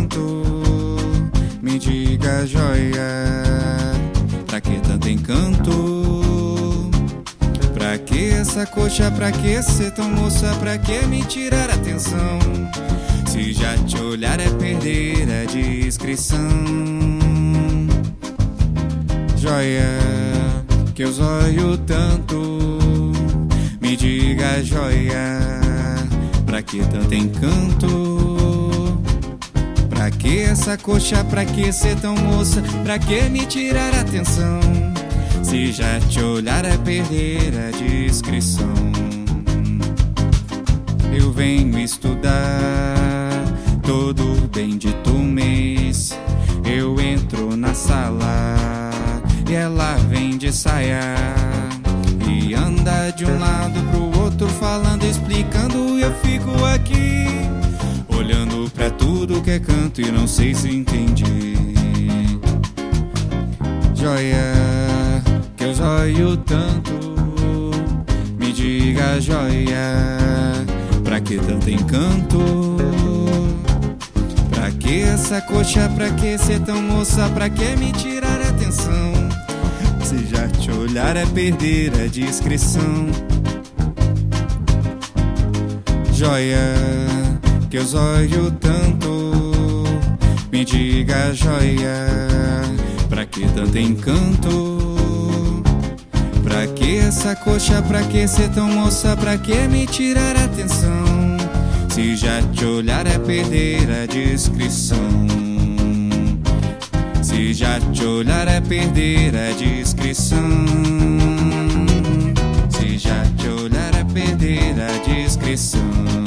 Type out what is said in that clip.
tanto? Me diga, joia, pra que tanto encanto? Pra que essa coxa, pra que ser tão moça, pra que me tirar a atenção? Se já te olhar é perder a discrição. Joia, que eu zóio tanto, me diga, joia, pra que tanto encanto? Pra que essa coxa, pra que ser tão moça, pra que me tirar a atenção? Se já te olhar é perder a discrição. Eu venho estudar todo bendito mês. Eu entro na sala e ela vem de saia e anda de um lado pro outro, falando, explicando. Eu fico aqui olhando pra tudo que é canto e não sei se entendi. Joia, que eu zóio tanto, me diga, joia, pra que tanto encanto? Pra que essa coxa, pra que ser tão moça, pra que me tirar a atenção? Se já te olhar é perder a discrição. Joia, que eu zóio tanto, me diga, joia, pra que tanto encanto? Pra que essa coxa, pra que ser tão moça, pra que me tirar a atenção? Se já te olhar é perder a discrição. Se já te olhar é perder a discrição. Se já te olhar é perder a discrição.